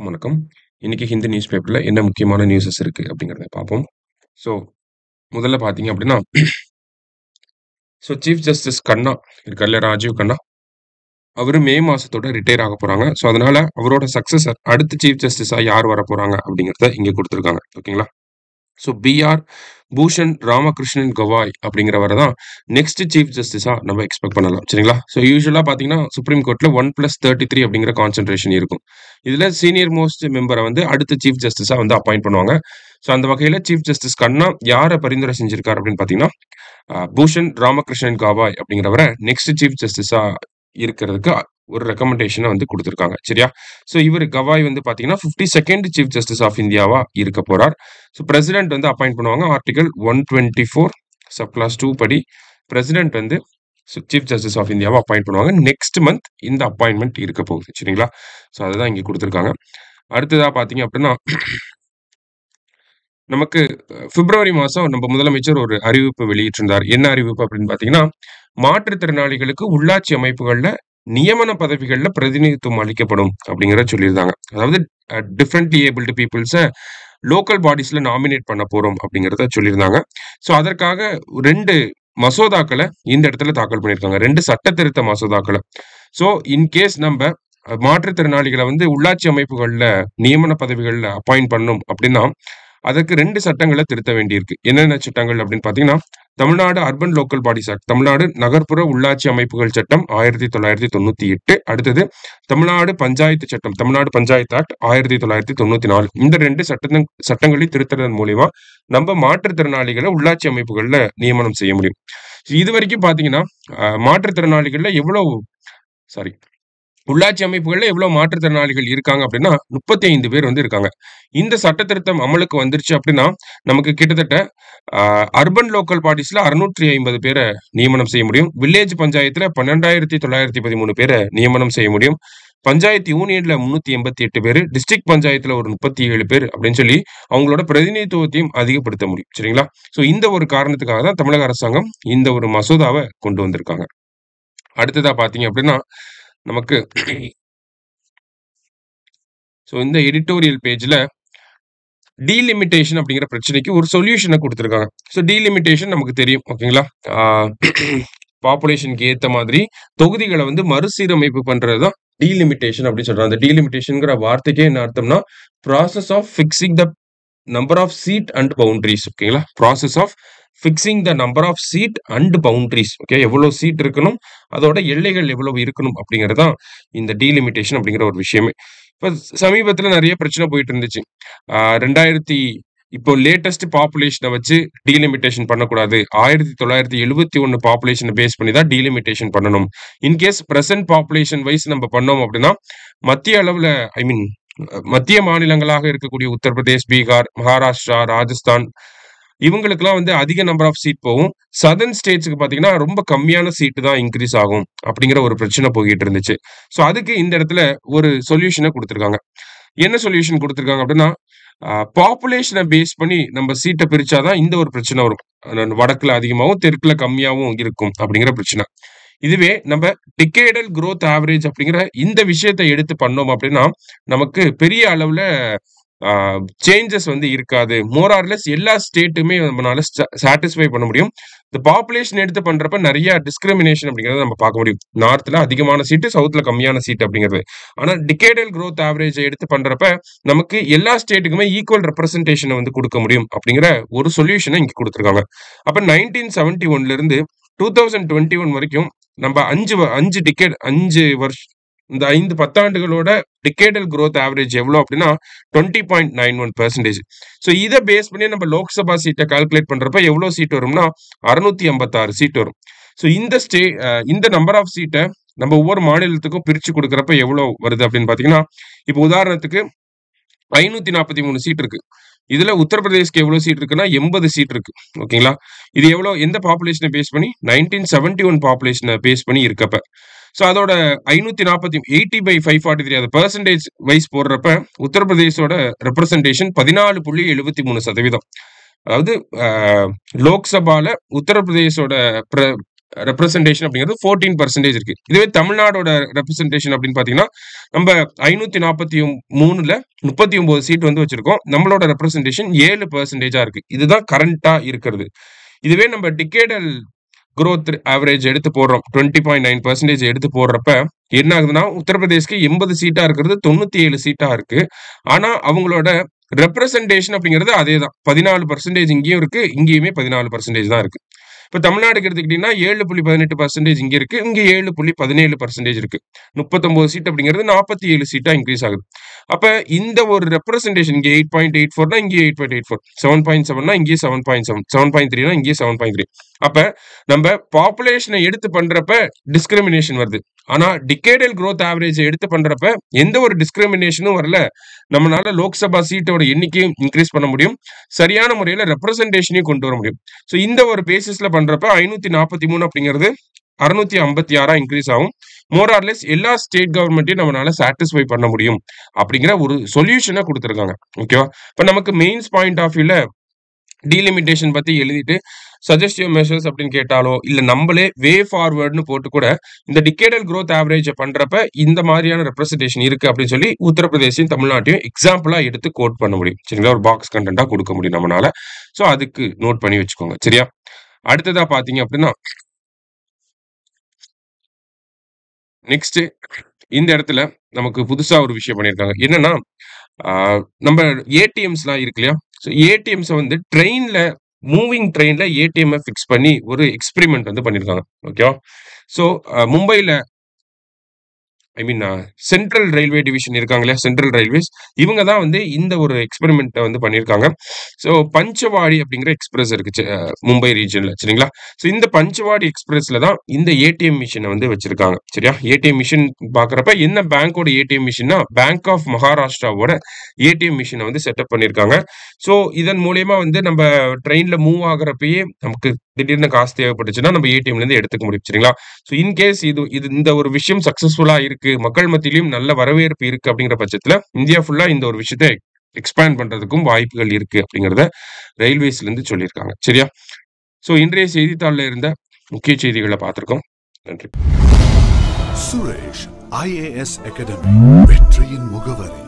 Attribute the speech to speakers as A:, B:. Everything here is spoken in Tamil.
A: வணக்கம். இன்னைக்கு ஹிந்து நியூஸ் பேப்பர்ல என்ன முக்கியமான நியூஸஸ் இருக்கு அப்படிங்கிறத பார்ப்போம். ஸோ முதல்ல பார்த்தீங்க அப்படின்னா, சீஃப் ஜஸ்டிஸ் கண்ணா இருக்கார்ல ராஜீவ் கண்ணா, அவரு மே மாசத்தோட ரிட்டயர் ஆக போறாங்க. ஸோ அதனால அவரோட சக்சஸர் அடுத்த சீஃப் ஜஸ்டிஸா யார் வரப்போறாங்க அப்படிங்கிறத இங்க குடுத்துருக்காங்க. ஓகேங்களா? So B R. பூஷன் ராமகிருஷ்ணன் கவாய் அப்படிங்கிறவர தான் நெக்ஸ்ட் சீஃப் ஜஸ்டிஸா நம்ம எக்ஸ்பெக்ட் பண்ணலாம். சரிங்களா? ஸோ யூசுவலா பார்த்தீங்கன்னா, சுப்ரீம் கோர்ட்ல 1+33 அப்படிங்கிற கான்சென்ட்ரேஷன் இருக்கும். இதுல சீனியர் மோஸ்ட் மெம்பர வந்து அடுத்த சீஃப் ஜஸ்டிஸா வந்து அப்பாயிண்ட் பண்ணுவாங்க. ஸோ அந்த வகையில சீஃப் ஜஸ்டிஸ் கண்ணா யார பரிந்துரை செஞ்சிருக்காரு அப்படின்னு பார்த்தீங்கன்னா, பூஷன் ராமகிருஷ்ணன் கவாய் அப்படிங்கிறவர நெக்ஸ்ட் சீஃப் ஜஸ்டிஸா இருக்கிறதுக்கு ஒரு ரெக்கமெண்டேஷன வந்து குடுத்திருக்காங்க. சரியா? ஸோ இவரு கவாய் வந்து பார்த்தீங்கன்னா, 52nd சீஃப் ஜஸ்டிஸ் ஆஃப் இந்தியாவா இருக்க போறார். ஸோ பிரசிடென்ட் வந்து அப்பாயிண்ட் பண்ணுவாங்க. ஆர்டிகிள் 124 சப் கிளாஸ் 2 படி பிரசிடென்ட் வந்து சீஃப் ஜஸ்டிஸ் ஆஃப் இந்தியாவா அப்பாயிண்ட் பண்ணுவாங்க. நெக்ஸ்ட் மந்த் இந்த அப்பாயின்ட்மென்ட் இருக்க போகுது. சரிங்களா? ஸோ அதுதான் இங்க குடுத்திருக்காங்க. அடுத்ததா பார்த்தீங்க அப்படின்னா, நமக்கு பிப்ரவரி மாசம் நம்ம முதலமைச்சர் ஒரு அறிவிப்பு வெளியிட்டிருந்தார். என்ன அறிவிப்பு அப்படின்னு பார்த்தீங்கன்னா, மாற்றுத்திறனாளிகளுக்கு உள்ளாட்சி அமைப்புகள்ல நியமன பதவிகள்ல பிரதிநிதித்துவம் அளிக்கப்படும் அப்படிங்கிறத சொல்லியிருந்தாங்க. அதாவது டிஃபரண்ட்லி ஏபிள்டு பீப்புள்ஸ லோக்கல் பாடிஸ்ல நாமினேட் பண்ண போறோம் அப்படிங்கிறத சொல்லியிருந்தாங்க. ஸோ அதற்காக 2 மசோதாக்கள இந்த இடத்துல தாக்கல் பண்ணியிருக்காங்க. 2 சட்ட திருத்த மசோதாக்கள. ஸோ இன்கேஸ் நம்ப மாற்றுத்திறனாளிகள வந்து உள்ளாட்சி அமைப்புகள்ல நியமன பதவிகள்ல அப்பாயிண்ட் பண்ணணும் அப்படின்னா, அதற்கு 2 சட்டங்கள திருத்த வேண்டியிருக்கு. என்னென்ன சட்டங்கள் அப்படின்னு பார்த்தீங்கன்னா, Tamil Nadu urban local bodies act, Tamil Nadu நகர்ப்புற உள்ளாட்சி அமைப்புகள் சட்டம் 1998. அடுத்தது தமிழ்நாடு பஞ்சாயத்து சட்டம், தமிழ்நாடு பஞ்சாயத்து ஆக்ட் 1994. இந்த 2 சட்டங்களை திருத்துறதன் மூலியமா நம்ம மாற்றுத்திறனாளிகள உள்ளாட்சி அமைப்புகள்ல நியமனம் செய்ய முடியும். இதுவரைக்கும் பார்த்தீங்கன்னா, மாற்றுத்திறனாளிகள்ல சாரி உள்ளாட்சி அமைப்புகள்ல எவ்வளவு மாற்றுத்திறனாளிகள் இருக்காங்க அப்படின்னா 35 பேர் வந்து இருக்காங்க. இந்த சட்ட திருத்தம் அமலுக்கு வந்துருச்சு அப்படின்னா, நமக்கு கிட்டத்தட்ட அர்பன் லோக்கல் பாடிஸ்ல 650 பேர நியமனம் செய்ய முடியும். வில்லேஜ் பஞ்சாயத்துல 12,913 பேர நியமனம் செய்ய முடியும். பஞ்சாயத்து யூனியன்ல 388 பேரு, டிஸ்ட்ரிக்ட் பஞ்சாயத்துல ஒரு 37 பேர் அப்படின்னு சொல்லி அவங்களோட பிரதிநிதித்துவத்தையும் அதிகப்படுத்த முடியும். சரிங்களா? ஸோ இந்த ஒரு காரணத்துக்காக தான் தமிழக அரசாங்கம் இந்த ஒரு மசோதாவ கொண்டு வந்திருக்காங்க. அடுத்ததா பார்த்தீங்க அப்படின்னா, நமக்கு இந்த எடிட்டோரியல் பேஜ்ல டீலிமிட்டேஷன் அப்படிங்கிற பிரச்சனைக்கு ஒரு சொல்யூஷனை குடுத்திருக்காங்க. டீலிமிட்டேஷன் நமக்கு தெரியும். ஓகேங்களா? பாப்புலேஷனுக்கு ஏத்த மாதிரி தொகுதிகள வந்து மறுசீரமைப்பு பண்றது தான் டீலிமிட்டேஷன் அப்படின்னு சொல்றாங்க. அந்த டீலிமிட்டேஷன்ங்கிற வார்த்தைக்கே என்ன அர்த்தம்னா, process of fixing the number of seat and boundaries. ஓகேங்களா? Process of fixing the number of seat and boundaries. Okay, எவ்வளவு சீட் இருக்கணும், அதோட எல்லைகள் எவ்வளவு இருக்கணும் அப்படிங்கிறது தான் இந்த டீலிமிட்டேஷன் அப்படிங்கிற ஒரு விஷயமே. இப்ப சமீபத்துல நிறைய பிரச்சனை போயிட்டு இருந்துச்சு. 2000 இப்போ லேட்டஸ்ட் பாப்புலேஷனை வச்சு டீலிமிட்டேஷன் பண்ணக்கூடாது. 1971 பாப்புலேஷனை பேஸ் பண்ணி தான் டீலிமிட்டேஷன் பண்ணணும். இன்கேஸ் பிரசன்ட் பாப்புலேஷன் வைஸ் நம்ம பண்ணோம் அப்படின்னா, மத்திய அளவுல மத்திய மாநிலங்களாக இருக்கக்கூடிய உத்தரப்பிரதேஷ், பீகார், மகாராஷ்டிரா, ராஜஸ்தான் இவங்களுக்கெல்லாம் வந்து அதிக நம்பர் ஆஃப் சீட் போகும். சதர்ன் ஸ்டேட்ஸ்க்கு பார்த்தீங்கன்னா, ரொம்ப கம்மியான சீட்டு தான் இன்கிரீஸ் ஆகும் அப்படிங்கிற ஒரு பிரச்சனை போயிட்டு இருந்துச்சு. அதுக்கு இந்த இடத்துல ஒரு சொல்யூஷனை குடுத்திருக்காங்க. என்ன சொல்யூஷன் குடுத்திருக்காங்க அப்படின்னா, பாப்புலேஷனை பேஸ் பண்ணி நம்ம சீட்ட பிரிச்சாதான் இந்த ஒரு பிரச்சனை வரும். வடக்குல அதிகமாவும், தெற்குல கம்மியாவும் இருக்கும் அப்படிங்கிற பிரச்சனை. இதுவே நம்ம டிகேடல் குரோத் ஆவரேஜ் அப்படிங்கிற இந்த விஷயத்தை எடுத்து பண்ணோம் அப்படின்னா, நமக்கு பெரிய அளவுல சேஞ்சஸ் வந்து இருக்காது. மோர் ஆர் லெஸ் எல்லா ஸ்டேட்டுமே நம்மளால சாட்டிஸ்ஃபை பண்ண முடியும். இந்த பாப்புலேஷன் எடுத்து பண்றப்ப நிறைய டிஸ்கிரிமினேஷன் அப்படிங்கறத நம்ம பார்க்க முடியும். நார்த்ல அதிகமான சீட்டு, சவுத்ல கம்மியான சீட் அப்படிங்கிறது. ஆனா டிகேடல் குரோத் ஆவரேஜ் எடுத்து பண்றப்ப நமக்கு எல்லா ஸ்டேட்டுக்குமே ஈக்குவல் ரெப்ரசன்டேஷனை வந்து கொடுக்க முடியும் அப்படிங்கிற ஒரு சொல்யூஷனை இங்க கொடுத்திருக்காங்க. அப்ப 1971 இருந்து 2021 வரைக்கும் நம்ம 5 வருஷம், இந்த 5 பத்தாண்டுகளோட டிகேடல் குரோத் ஆவரேஜ் எவ்வளவு அப்படின்னா 20.91%. இதை பேஸ் பண்ணி நம்ம லோக்சபா சீட்டை கால்குலேட் பண்றப்ப எவ்வளவு சீட் வரும்னா 656 சீட் வரும். இந்த நம்பர் ஆஃப் சீட்டை நம்ம ஒவ்வொரு மாநிலத்துக்கும் பிரிச்சு கொடுக்கறப்ப எவ்வளவு வருது அப்படின்னு பாத்தீங்கன்னா, இப்போ உதாரணத்துக்கு 543 சீட் இருக்கு. இதுல உத்தரப்பிரதேஷ்க்கு எவ்வளவு சீட் இருக்குன்னா 80 சீட் இருக்கு. ஓகேங்களா? இது எந்த பாப்புலேஷனை பேஸ் பண்ணி 1971 பாப்புலேஷனை பேஸ் பண்ணி இருக்கப்ப. அதோட 80/543 அது பெர்சன்டேஜ் வைஸ் போடுறப்ப உத்தரப்பிரதேசோட ரெப்ரசன்டேஷன் 14.73%. அதாவது லோக்சபால உத்தரப்பிரதேசோட ரெப்ரசன்டேஷன் அப்படிங்கிறது 14% இருக்கு. இதுவே தமிழ்நாடோட ரெப்ரசன்டேஷன் அப்படின்னு பாத்தீங்கன்னா நம்ம 543ல 39 சீட் வந்து வச்சிருக்கோம். நம்மளோட ரெப்ரசன்டேஷன் 7% இருக்கு. இதுதான் கரண்டா இருக்கிறது. இதுவே நம்ம டிகேடல் growth ஆவரேஜ் எடுத்து போடுறோம் 20.9% எடுத்து போடுறப்ப என்ன ஆகுதுன்னா உத்தரப்பிரதேஷ்க்கு 80 சீட்டா இருக்கிறது 97 சீட்டா இருக்கு. ஆனா அவங்களோட ரெப்ரசன்டேஷன் அப்படிங்கிறது அதேதான் 14% இங்கேயும் இருக்கு, இங்கேயுமே 14% தான் இருக்கு. இப்ப தமிழ்நாடுக்கு எடுத்துக்கிட்டீங்கன்னா 7.18% இங்க இருக்கு, இங்க 7.17% இருக்கு. 39 சீட் அப்படிங்கிறது 47 சீட்டா இன்க்ரீஸ் ஆகுது. அப்ப இந்த ஒரு ரெப்ரசன்டேஷன் இங்க 8.84 இங்கே 8.84, 7.7 இங்கே 7.7, 7.3 இங்கே 7.3. அப்ப நம்ம பாப்புலேஷனை எடுத்து பண்றப்ப டிஸ்கிரிமினேஷன் வருது. ஆனா டிகேடல் growth ஆவரேஜ் எடுத்து பண்றப்ப எந்த ஒரு டிஸ்கிரிமினேஷனும் வரல. நம்மளால லோக்சபா சீட்டோட எண்ணிக்கையும் இன்க்ரீஸ் பண்ண முடியும், சரியான முறையில ரெப்ரசன்டேஷனையும் கொண்டு வர முடியும். சோ இந்த ஒரு பேசிஸ்ல பண்றப்ப 543 அப்படிங்கிறது 656 இன்க்ரீஸ் ஆகும். மோர் ஆர் லெஸ் எல்லா ஸ்டேட் கவர்மெண்ட்டையும் நம்மளால சாட்டிஸ்ஃபை பண்ண முடியும் அப்படிங்கிற ஒரு சொல்யூஷனை கொடுத்துருக்காங்க. ஓகேவா? இப்ப நமக்கு மெயின்ஸ் பாயிண்ட் ஆஃப் வியூல டீலிமிட்டேஷன் பத்தி எழுதிட்டு சஜஸ்டிவ் மெஷர்ஸ் அப்படின்னு கேட்டாலோ இல்ல நம்மளே வே ஃபார்வர்ட்னு போட்டு கூட இந்த டிகேடல் growth ஆவரேஜ் பண்றப்ப இந்த மாதிரியான ரெப்ரசன்டேஷன் இருக்கு அப்படின்னு சொல்லி உத்தரப்பிரதேசையும் தமிழ்நாட்டையும் எக்ஸாம்பிளா எடுத்து கோட் பண்ண முடியும். சரிங்களா? ஒரு பாக்ஸ் கண்டென்ட்டா கொடுக்க முடியும் நம்மளால. சோ அதுக்கு நோட் பண்ணி வச்சுக்கோங்க. சரியா? அடுத்ததா பாத்தீங்க அப்படின்னா நெக்ஸ்ட் இந்த இடத்துல நமக்கு புதுசா ஒரு விஷயம் பண்ணியிருக்காங்க. என்னன்னா நம்ம ஏடிஎம்ஸ்லாம் இருக்கு இல்லையா? ஸோ ஏடிஎம்ஸை வந்து மூவிங் ட்ரெயின்ல ஏடிஎம் ஃபிக்ஸ் பண்ணி ஒரு எக்ஸ்பெரிமெண்ட் வந்து பண்ணியிருக்காங்க. ஓகேவா? ஸோ மும்பைல சென்ட்ரல் ரயில்வே டிவிஷன் இருக்காங்க இல்லையா? சென்ட்ரல் ரயில்வேஸ் இவங்க தான் வந்து இந்த ஒரு எக்ஸ்பெரிமெண்ட்டை வந்து பண்ணியிருக்காங்க. ஸோ பஞ்சவாடி அப்படிங்கிற எக்ஸ்பிரஸ் இருக்கு மும்பை ரீஜன்ல. சரிங்களா? ஸோ இந்த பஞ்சவாடி எக்ஸ்பிரஸ்ல தான் இந்த ஏடிஎம் மிஷினை வந்து வச்சிருக்காங்க. சரியா? ஏடிஎம் மிஷின் பாக்குறப்ப என்ன பேங்கோட ஏடிஎம் மிஷின்னா பேங்க் ஆஃப் மகாராஷ்டிராவோட ஏடிஎம் மிஷினை வந்து செட்டப் பண்ணியிருக்காங்க. ஸோ இதன் மூலியமா வந்து நம்ம ட்ரெயின்ல மூவ் ஆகுறப்பயே நமக்கு திடீர்னு காசு தேவைப்பட்டுச்சுன்னா நம்ம ஏடிஎம்ல இருந்து எடுத்துக்க முடியும். சரிங்களா? ஸோ இன்கேஸ் இந்த ஒரு விஷயம் சக்சஸ்ஃபுல்லா இருக்கு, மக்கள் மத்தியிலும் நல்ல வரவேற்பு இருக்கு அப்படிங்கிற பட்சத்துல இந்தியா ஃபுல்லா இந்த ஒரு விஷயத்தை எக்ஸ்பேண்ட் பண்றதுக்கும் வாய்ப்புகள் இருக்கு அப்படிங்கறத ரயில்வேஸ்ல இருந்து சொல்லியிருக்காங்க. சரியா? சோ இன்றைய செய்தித்தாள்ல இருந்த முக்கிய செய்திகளை பார்த்திருக்கோம். நன்றி.
B: சுரேஷ் IAS அகாடமி வெற்றியின் முகவரி.